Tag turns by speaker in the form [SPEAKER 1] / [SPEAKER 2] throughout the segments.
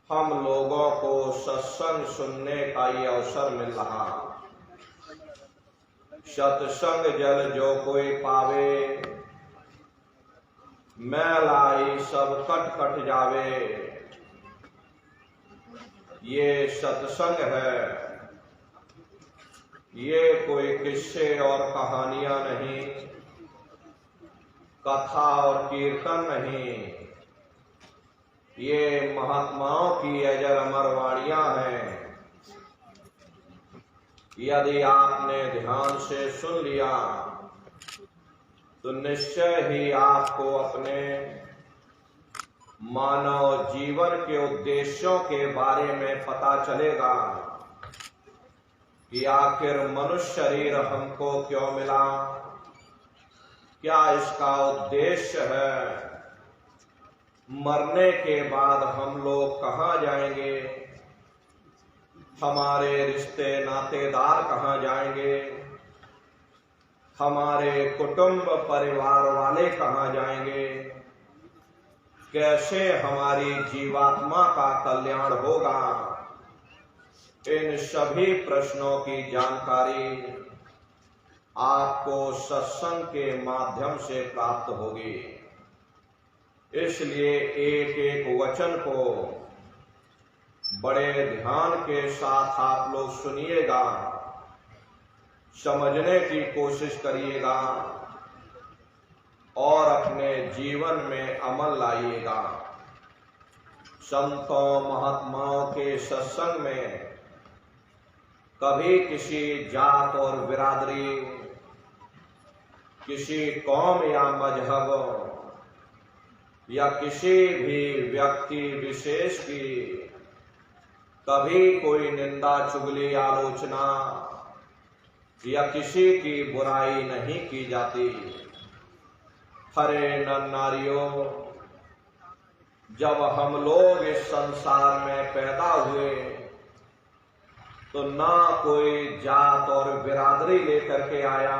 [SPEAKER 1] हम लोगों को सत्संग सुनने का ये अवसर मिल रहा। सत्संग जल जो कोई पावे, मैल आई सब कट कट जावे। ये सत्संग है, ये कोई किस्से और कहानियां नहीं, कथा और कीर्तन नहीं। ये महात्माओं की अजर अमर वाणियां हैं। यदि आपने ध्यान से सुन लिया तो निश्चय ही आपको अपने मानव जीवन के उद्देश्यों के बारे में पता चलेगा कि आखिर मनुष्य शरीर हमको क्यों मिला, क्या इसका उद्देश्य है, मरने के बाद हम लोग कहाँ जाएंगे, हमारे रिश्ते नातेदार कहाँ जाएंगे, हमारे कुटुंब परिवार वाले कहाँ जाएंगे, कैसे हमारी जीवात्मा का कल्याण होगा। इन सभी प्रश्नों की जानकारी आपको सत्संग के माध्यम से प्राप्त होगी। इसलिए एक एक वचन को बड़े ध्यान के साथ आप लोग सुनिएगा, समझने की कोशिश करिएगा और अपने जीवन में अमल लाइएगा। संतों महात्माओं के सत्संग में कभी किसी जात और बिरादरी, किसी कौम या मजहब या किसी भी व्यक्ति विशेष की कभी कोई निंदा चुगली आलोचना या किसी की बुराई नहीं की जाती। हरे नर नारियों, जब हम लोग इस संसार में पैदा हुए तो ना कोई जात और बिरादरी लेकर के आया,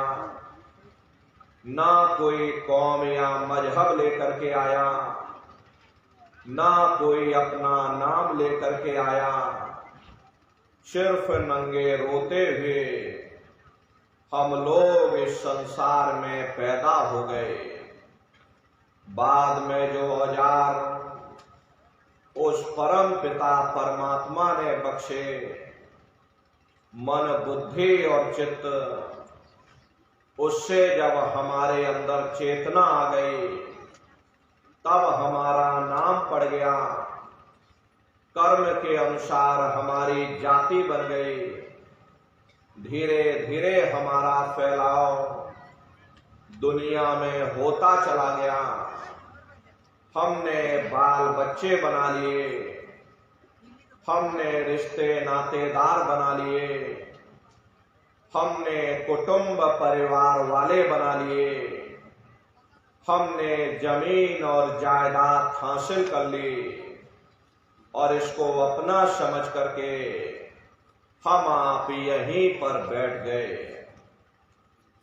[SPEAKER 1] ना कोई कौम या मजहब लेकर के आया, ना कोई अपना नाम लेकर के आया। सिर्फ नंगे रोते हुए हम लोग इस संसार में पैदा हो गए। बाद में जो औजार उस परम पिता परमात्मा ने बख्शे, मन बुद्धि और चित्त, उससे जब हमारे अंदर चेतना आ गई तब हमारा नाम पड़ गया, कर्म के अनुसार हमारी जाति बन गई। धीरे धीरे हमारा फैलाव दुनिया में होता चला गया। हमने बाल बच्चे बना लिए, हमने रिश्ते नातेदार बना लिए, हमने कुटुंब परिवार वाले बना लिए, हमने जमीन और जायदाद हासिल कर ली और इसको अपना समझ करके हम आप यहीं पर बैठ गए।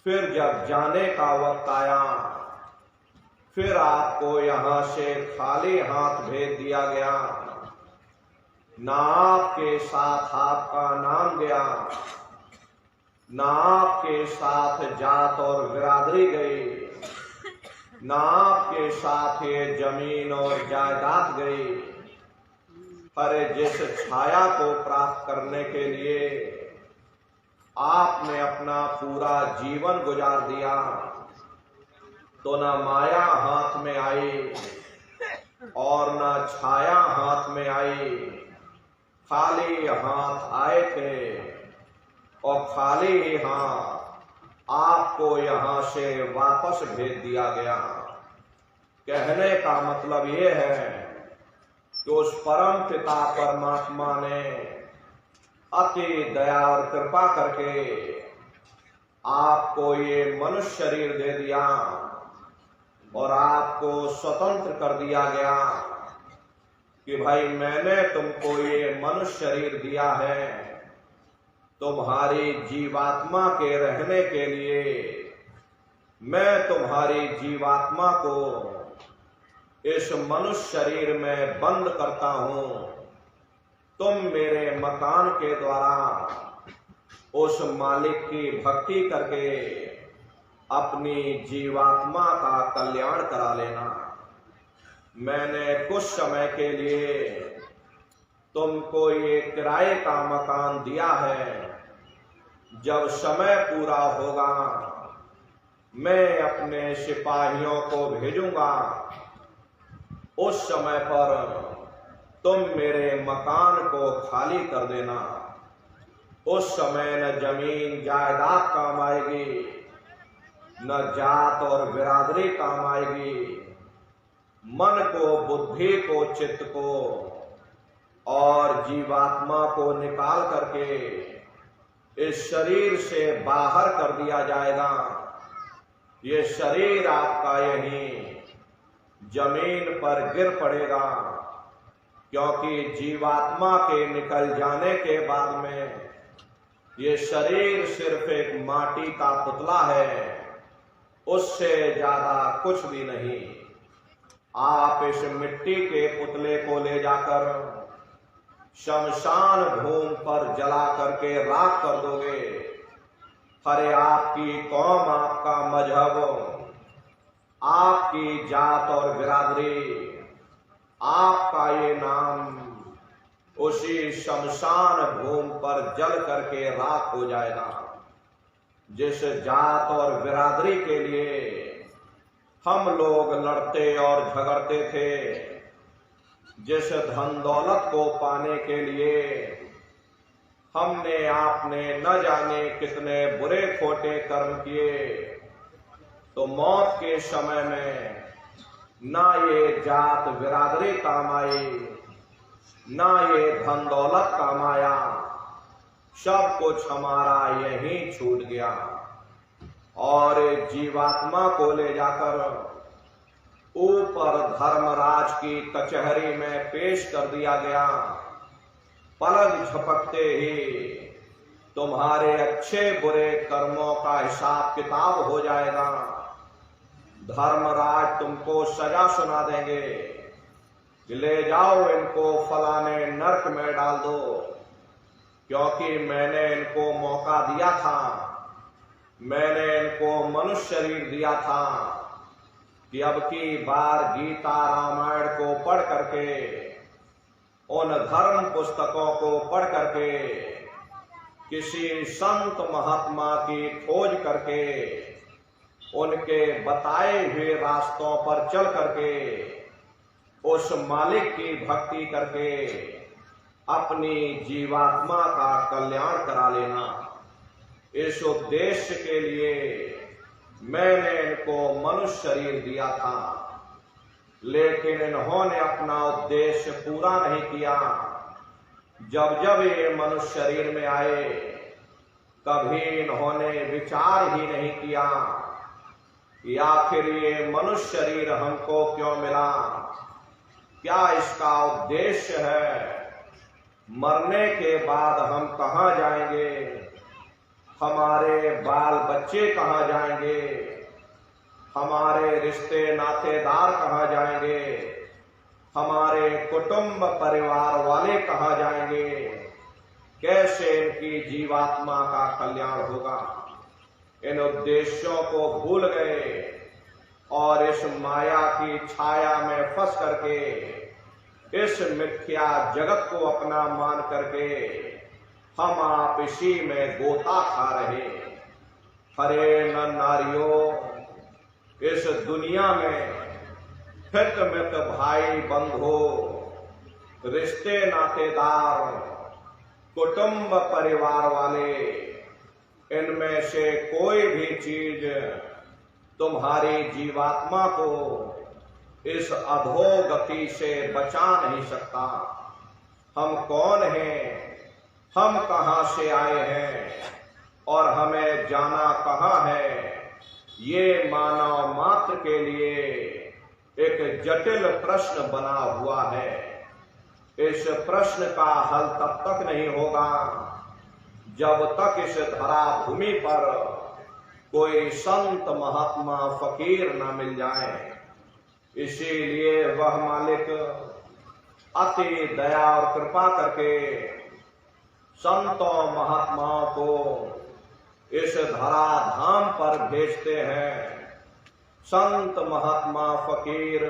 [SPEAKER 1] फिर जब जाने का वक्त आया, फिर आपको यहां से खाली हाथ भेज दिया गया। ना आपके साथ आपका नाम गया, ना आपके साथ जात और बिरादरी गई, ना आपके साथ ये जमीन और जायदाद गई। पर जिस छाया को प्राप्त करने के लिए आपने अपना पूरा जीवन गुजार दिया, तो ना माया हाथ में आई और ना छाया हाथ में आई। खाली हाथ आए थे और खाली ही हाथ आपको यहां से वापस भेज दिया गया। कहने का मतलब ये है कि उस परम पिता परमात्मा ने अति दया और कृपा करके आपको ये मनुष्य शरीर दे दिया और आपको स्वतंत्र कर दिया गया कि भाई मैंने तुमको ये मनुष्य शरीर दिया है तुम्हारी जीवात्मा के रहने के लिए। मैं तुम्हारी जीवात्मा को इस मनुष्य शरीर में बंद करता हूं तुम मेरे मकान के द्वारा उस मालिक की भक्ति करके अपनी जीवात्मा का कल्याण करा लेना। मैंने कुछ समय के लिए तुमको ये किराए का मकान दिया है। जब समय पूरा होगा मैं अपने सिपाहियों को भेजूंगा। उस समय पर तुम मेरे मकान को खाली कर देना। उस समय न जमीन जायदाद काम आएगी, न जात और बिरादरी काम आएगी। मन को, बुद्धि को, चित्त को और जीवात्मा को निकाल करके इस शरीर से बाहर कर दिया जाएगा। ये शरीर आपका यहीं जमीन पर गिर पड़ेगा, क्योंकि जीवात्मा के निकल जाने के बाद में ये शरीर सिर्फ एक माटी का पुतला है, उससे ज्यादा कुछ भी नहीं। आप इस मिट्टी के पुतले को ले जाकर शमशान भूमि पर जला करके राख कर दोगे। अरे आपकी कौम, आपका मजहब, आपकी जात और बिरादरी, आपका ये नाम उसी शमशान भूमि पर जल करके राख हो जाएगा। जिस जात और बिरादरी के लिए हम लोग लड़ते और झगड़ते थे, जिस धन दौलत को पाने के लिए हमने आपने न जाने कितने बुरे खोटे कर्म किए, तो मौत के समय में ना ये जात बिरादरी काम आई, ना ये धन दौलत काम आया, सब कुछ हमारा यहीं छूट गया। और जीवात्मा को ले जाकर ऊपर धर्मराज की कचहरी में पेश कर दिया गया। पलक झपकते ही तुम्हारे अच्छे बुरे कर्मों का हिसाब किताब हो जाएगा। धर्मराज तुमको सजा सुना देंगे, ले जाओ इनको फलाने नरक में डाल दो, क्योंकि मैंने इनको मौका दिया था, मैंने इनको मनुष्य शरीर दिया था कि अब की बार गीता रामायण को पढ़ करके, उन धर्म पुस्तकों को पढ़ करके, किसी संत महात्मा की खोज करके, उनके बताए हुए रास्तों पर चल करके, उस मालिक की भक्ति करके अपनी जीवात्मा का कल्याण करा लेना। इस उद्देश्य के लिए मैंने इनको मनुष्य शरीर दिया था, लेकिन इन्होंने अपना उद्देश्य पूरा नहीं किया। जब जब ये मनुष्य शरीर में आए, कभी इन्होंने विचार ही नहीं किया कि आखिर ये मनुष्य शरीर हमको क्यों मिला, क्या इसका उद्देश्य है, मरने के बाद हम कहाँ जाएंगे, हमारे बाल बच्चे कहाँ जाएंगे, हमारे रिश्ते नातेदार कहाँ जाएंगे, हमारे कुटुंब परिवार वाले कहाँ जाएंगे, कैसे इनकी जीवात्मा का कल्याण होगा। इन उद्देश्यों को भूल गए और इस माया की छाया में फंस करके, इस मिथ्या जगत को अपना मान करके हम आप इसी में गोता खा रहे। हरे न नारियों, इस दुनिया में हित मित भाई बंधु, रिश्ते नातेदार, कुटुंब परिवार वाले, इनमें से कोई भी चीज तुम्हारी जीवात्मा को इस अधोगति से बचा नहीं सकता। हम कौन हैं, हम कहां से आए हैं और हमें जाना कहां है, ये मानव मात्र के लिए एक जटिल प्रश्न बना हुआ है। इस प्रश्न का हल तब तक नहीं होगा जब तक इस धरा भूमि पर कोई संत महात्मा फकीर न मिल जाए। इसीलिए वह मालिक अति दया और कृपा करके संतों महात्माओं को इस धराधाम पर भेजते हैं। संत महात्मा फकीर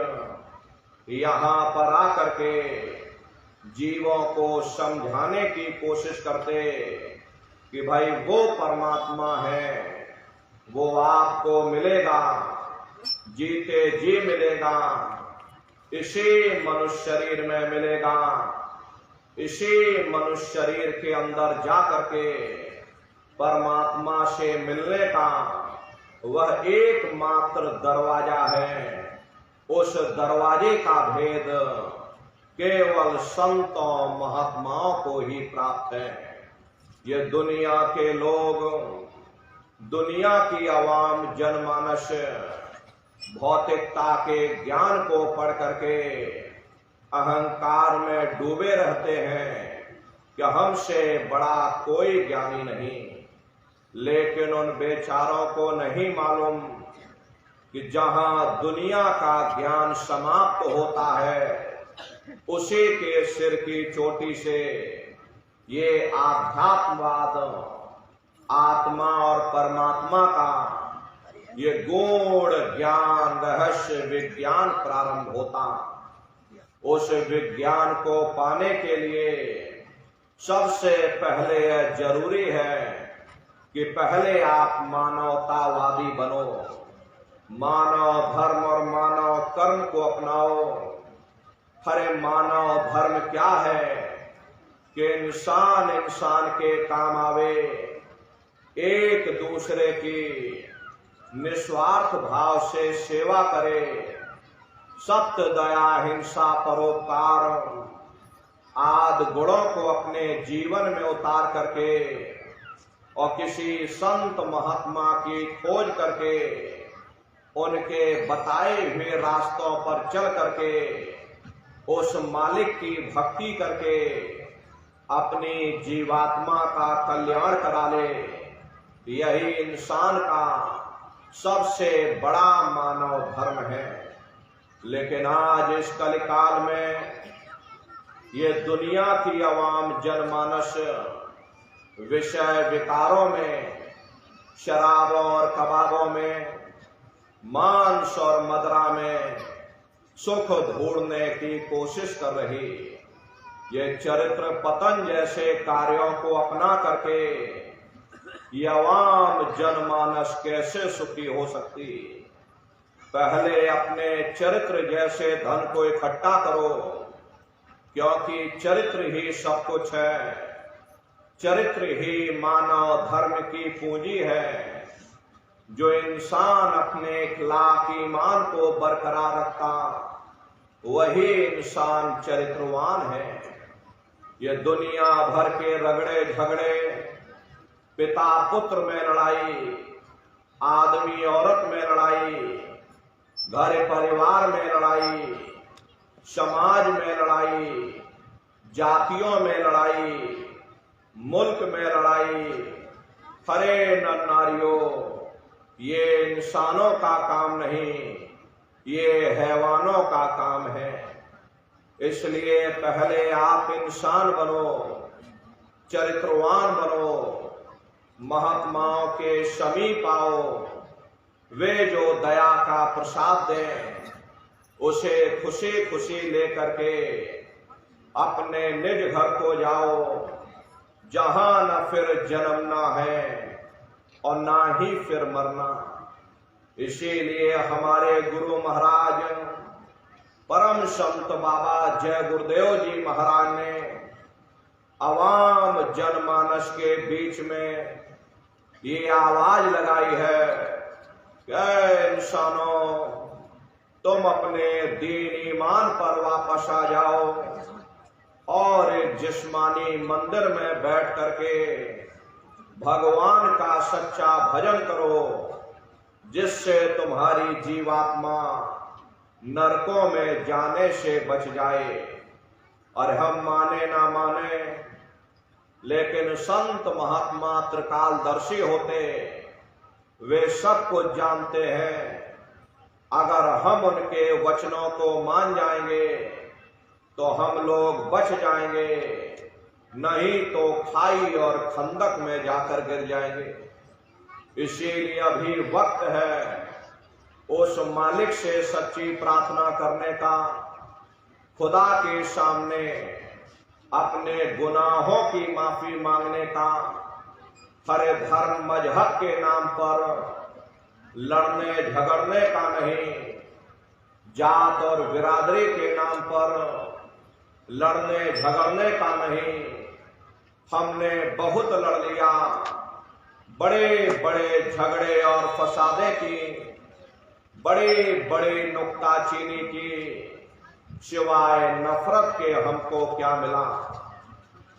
[SPEAKER 1] यहाँ पर आकर के जीवों को समझाने की कोशिश करते कि भाई वो परमात्मा है, वो आपको मिलेगा, जीते जी मिलेगा, इसी मनुष्य शरीर में मिलेगा, इसी मनुष्य शरीर के अंदर जा करके परमात्मा से मिलने का वह एकमात्र दरवाजा है। उस दरवाजे का भेद केवल संतों महात्माओं को ही प्राप्त है। ये दुनिया के लोग, दुनिया की आवाम जनमानस भौतिकता के ज्ञान को पढ़ करके अहंकार में डूबे रहते हैं कि हमसे बड़ा कोई ज्ञानी नहीं। लेकिन उन बेचारों को नहीं मालूम कि जहां दुनिया का ज्ञान समाप्त होता है, उसी के सिर की चोटी से ये आध्यात्मवाद, आत्मा और परमात्मा का ये गूढ़ ज्ञान, रहस्य विज्ञान प्रारंभ होता। उस विज्ञान को पाने के लिए सबसे पहले यह जरूरी है कि पहले आप मानवतावादी बनो, मानव धर्म और मानव कर्म को अपनाओ। अरे मानव धर्म क्या है कि इंसान इंसान के काम आवे, एक दूसरे की निस्वार्थ भाव से सेवा करे, सत्य दया हिंसा परोपकार आदि गुणों को अपने जीवन में उतार करके और किसी संत महात्मा की खोज करके उनके बताए हुए रास्तों पर चल करके उस मालिक की भक्ति करके अपनी जीवात्मा का कल्याण करा ले। यही इंसान का सबसे बड़ा मानव धर्म है। लेकिन आज इस कलिकाल में ये दुनिया की आवाम जनमानस विषय विकारों में, शराबों और कबाबों में, मांस और मदिरा में सुख ढूंढने की कोशिश कर रही। ये चरित्र पतन जैसे कार्यों को अपना करके ये आवाम जनमानस कैसे सुखी हो सकती। पहले अपने चरित्र जैसे धन को इकट्ठा करो, क्योंकि चरित्र ही सब कुछ है। चरित्र ही मानव धर्म की पूंजी है। जो इंसान अपने इखलाक ईमान को बरकरार रखता, वही इंसान चरित्रवान है। ये दुनिया भर के रगड़े झगड़े, पिता पुत्र में लड़ाई, आदमी औरत में लड़ाई, घर परिवार में लड़ाई, समाज में लड़ाई, जातियों में लड़ाई, मुल्क में लड़ाई, हरे नर नारियों, ये इंसानों का काम नहीं, ये हैवानों का काम है। इसलिए पहले आप इंसान बनो, चरित्रवान बनो, महात्माओं के समीप आओ। वे जो दया का प्रसाद दें, उसे खुशी खुशी लेकर के अपने निज घर को जाओ, जहां न फिर जन्मना है और ना ही फिर मरना। इसीलिए हमारे गुरु महाराज परम संत बाबा जय गुरुदेव जी महाराज ने अवाम जनमानस के बीच में ये आवाज लगाई है कि इंसानों, तुम अपने दीन ईमान पर वापस आ जाओ और एक जिस्मानी मंदिर में बैठ करके भगवान का सच्चा भजन करो, जिससे तुम्हारी जीवात्मा नरकों में जाने से बच जाए। और हम माने ना माने, लेकिन संत महात्मा त्रिकालदर्शी होते, वे सब कुछ जानते हैं। अगर हम उनके वचनों को मान जाएंगे तो हम लोग बच जाएंगे, नहीं तो खाई और खंदक में जाकर गिर जाएंगे। इसीलिए अभी वक्त है उस मालिक से सच्ची प्रार्थना करने का, खुदा के सामने अपने गुनाहों की माफी मांगने का, हरे धर्म मजहब के नाम पर लड़ने झगड़ने का नहीं, जात और बिरादरी के नाम पर लड़ने झगड़ने का नहीं। हमने बहुत लड़ लिया, बड़े बड़े झगड़े और फसादे की, बड़े बड़े नुक्ताचीनी की, सिवाय नफरत के हमको क्या मिला।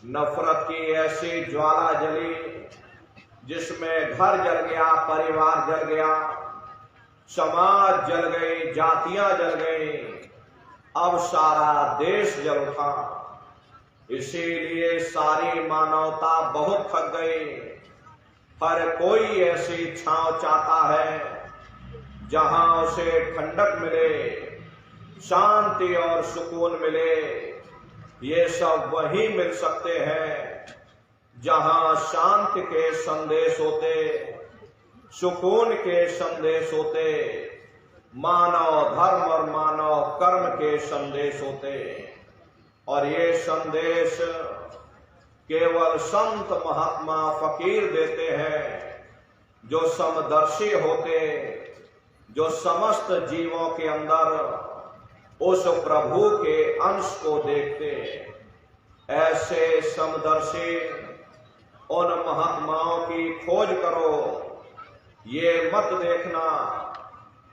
[SPEAKER 1] नफरत की ऐसी ज्वाला जली जिसमें घर जल गया, परिवार जल गया, समाज जल गई, जातियां जल गई, अब सारा देश जल उठा। इसीलिए सारी मानवता बहुत थक गई। हर कोई ऐसी छांव चाहता है जहां उसे ठंडक मिले, शांति और सुकून मिले। ये सब वही मिल सकते हैं जहां शांति के संदेश होते, सुकून के संदेश होते, मानव धर्म और मानव कर्म के संदेश होते। और ये संदेश केवल संत महात्मा फकीर देते हैं, जो समदर्शी होते, जो समस्त जीवों के अंदर उस प्रभु के अंश को देखते। ऐसे समदर्शी उन महात्माओं की खोज करो। ये मत देखना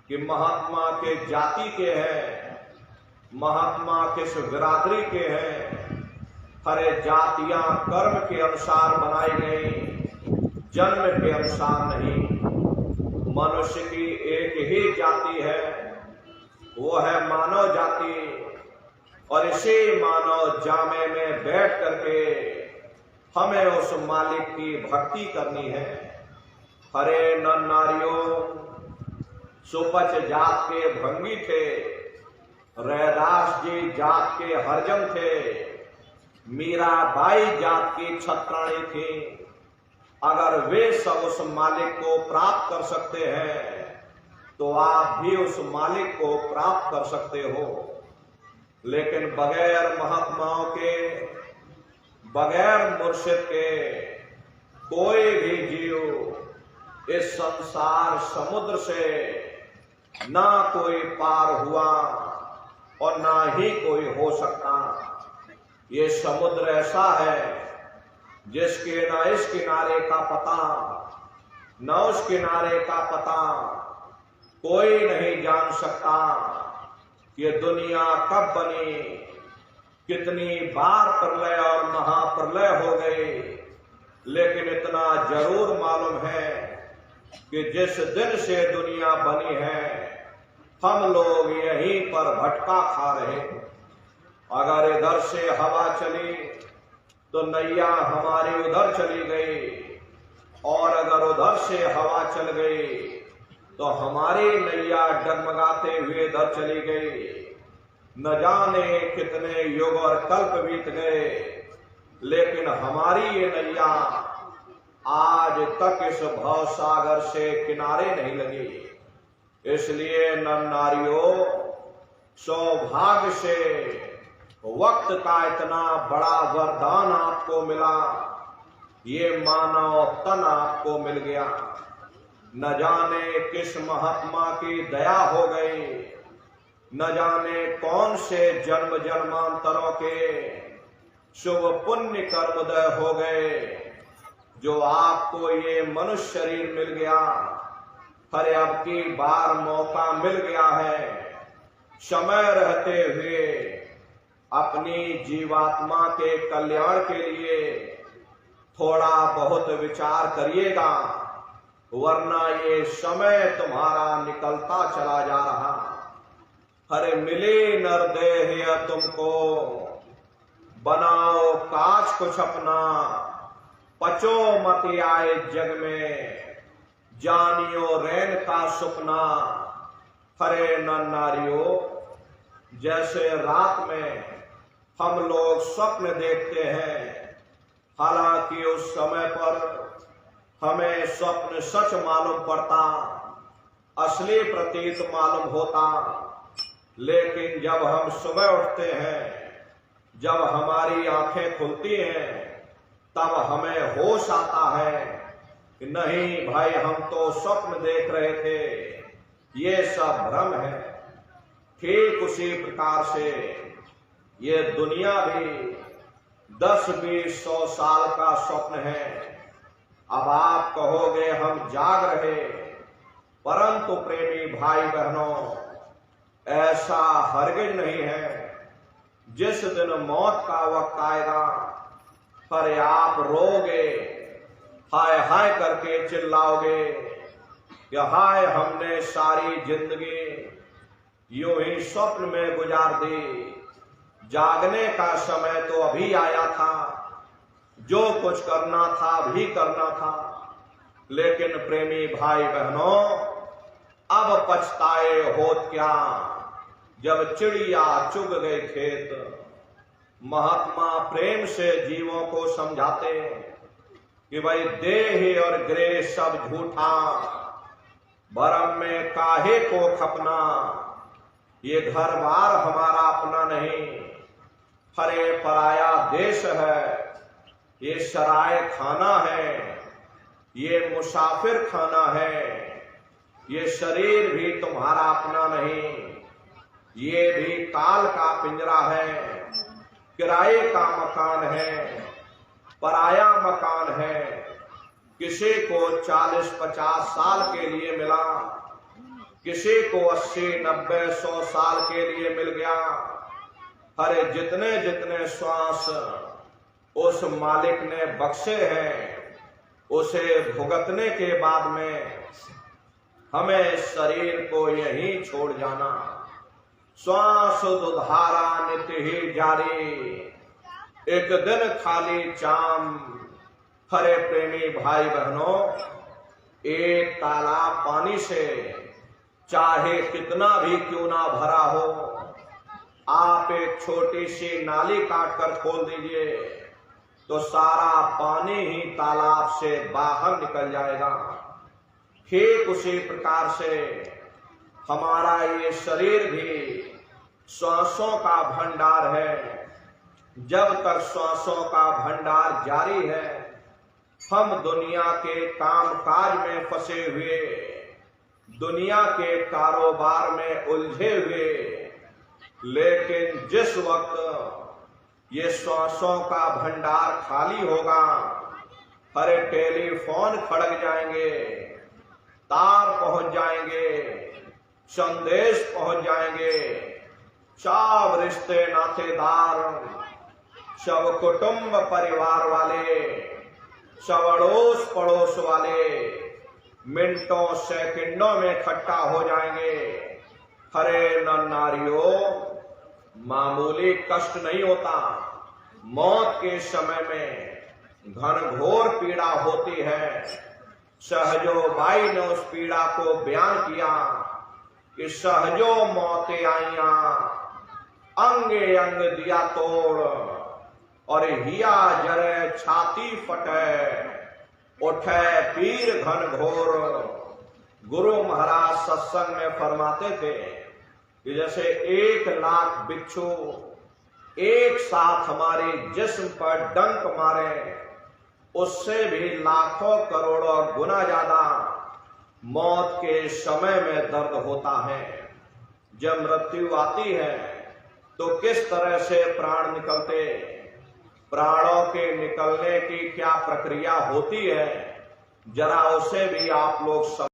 [SPEAKER 1] कि महात्मा के जाति के हैं, महात्मा किस बिरादरी के हैं। हरे जातियां कर्म के अनुसार बनाई गई, जन्म के अनुसार नहीं। मनुष्य की एक ही जाति है, वो है मानव जाति। और इसी मानव जामे में बैठ करके हमें उस मालिक की भक्ति करनी है। हरे नर नारियों, सुपच जात के भंगी थे, रैदास जी जात के हरजम थे, मीराबाई जात की छत्राणी थी। अगर वे सब उस मालिक को प्राप्त कर सकते हैं तो आप भी उस मालिक को प्राप्त कर सकते हो। लेकिन बगैर महात्माओं के, बगैर मुर्शिद के कोई भी जीव इस संसार समुद्र से ना कोई पार हुआ और ना ही कोई हो सकता। ये समुद्र ऐसा है जिसके ना इस किनारे का पता, न उस किनारे का पता। कोई नहीं जान सकता ये दुनिया कब बनी, कितनी बार प्रलय और महाप्रलय हो गई। लेकिन इतना जरूर मालूम है कि जिस दिन से दुनिया बनी है, हम लोग यहीं पर भटका खा रहे हैं। अगर इधर से हवा चली तो नैया हमारी उधर चली गई, और अगर उधर से हवा चल गई तो हमारी नैया डगमगाते हुए इधर चली गई। न जाने कितने युग और कल्प बीत गए, लेकिन हमारी ये नैया आज तक इस भव सागर से किनारे नहीं लगी। इसलिए नर नारियों, सौभाग्य से वक्त का इतना बड़ा वरदान आपको मिला, ये मानव तन आपको मिल गया। न जाने किस महात्मा की दया हो गई, न जाने कौन से जन्म जन्मांतरों के शुभ पुण्य कर्मोदय हो गए, जो आपको ये मनुष्य शरीर मिल गया। हर अब की बार मौका मिल गया है, समय रहते हुए अपनी जीवात्मा के कल्याण के लिए थोड़ा बहुत विचार करिएगा, वरना ये समय तुम्हारा निकलता चला जा रहा। हरे मिले नर देह तुमको, बनाओ काज कुछ अपना, पचो मत आए जग में, जानियो रैन का सुपना। हरे नर नारियों, जैसे रात में हम लोग स्वप्न देखते हैं, हालांकि उस समय पर हमें स्वप्न सच मालूम पड़ता, असली प्रतीत मालूम होता। लेकिन जब हम सुबह उठते हैं, जब हमारी आंखें खुलती हैं, तब हमें होश आता है कि नहीं भाई, हम तो स्वप्न देख रहे थे, ये सब भ्रम है। ठीक उसी प्रकार से ये दुनिया भी 10, 20, 100 साल का स्वप्न है। अब आप कहोगे हम जाग रहे, परंतु प्रेमी भाई बहनों, ऐसा हरगिज नहीं है। जिस दिन मौत का वक्त आएगा, पर आप रोगे, हाय हाय करके चिल्लाओगे कि हाय, हमने सारी जिंदगी यूं ही स्वप्न में गुजार दी, जागने का समय तो अभी आया था, जो कुछ करना था अभी करना था। लेकिन प्रेमी भाई बहनों, अब पछताए होत क्या, जब चिड़िया चुग गए खेत। महात्मा प्रेम से जीवों को समझाते कि भाई देह और ग्रह सब झूठा, भरम में काहे को खपना, ये घर बार हमारा अपना नहीं, हरे पराया देश है, ये सराय खाना है, ये मुसाफिर खाना है, ये शरीर भी तुम्हारा अपना नहीं, ये भी काल का पिंजरा है, किराए का मकान है, पराया मकान है। किसी को 40-50 साल के लिए मिला, किसी को 80, 90, 100 साल के लिए मिल गया। अरे जितने जितने श्वास उस मालिक ने बख्शे हैं, उसे भुगतने के बाद में हमें शरीर को यहीं छोड़ जाना। श्वास दुधारा नित्य ही जारी, एक दिन खाली चाम। हरे प्रेमी भाई बहनों, एक तालाब पानी से चाहे कितना भी क्यों ना भरा हो, आप एक छोटी सी नाली काट कर खोल दीजिए तो सारा पानी ही तालाब से बाहर निकल जाएगा। ठीक उसी प्रकार से हमारा ये शरीर भी श्वासों का भंडार है। जब तक श्वासों का भंडार जारी है, हम दुनिया के काम काज में फंसे हुए, दुनिया के कारोबार में उलझे हुए। लेकिन जिस वक्त ये श्वासों का भंडार खाली होगा, हरे टेलीफोन खड़क जाएंगे, तार पहुंच जाएंगे, संदेश पहुंच जाएंगे, सब रिश्ते नातेदार, सब कुटुंब परिवार वाले, सब अड़ोस पड़ोस वाले मिनटों सेकंडों में इकट्ठा हो जाएंगे। हरे नर नारियों, मामूली कष्ट नहीं होता, मौत के समय में घनघोर पीड़ा होती है। सहजो बाई ने उस पीड़ा को बयान किया कि सहजो मौतें आईया, अंगे अंग दिया तोड़, और हिया जरे छाती फटे, उठे पीर घनघोर। गुरु महाराज सत्संग में फरमाते थे कि जैसे 1 लाख बिच्छू एक साथ हमारे जिस्म पर डंक मारे, उससे भी लाखों करोड़ों गुना ज्यादा मौत के समय में दर्द होता है। जब मृत्यु आती है तो किस तरह से प्राण निकलते, प्राणों के निकलने की क्या प्रक्रिया होती है, जरा उसे भी आप लोग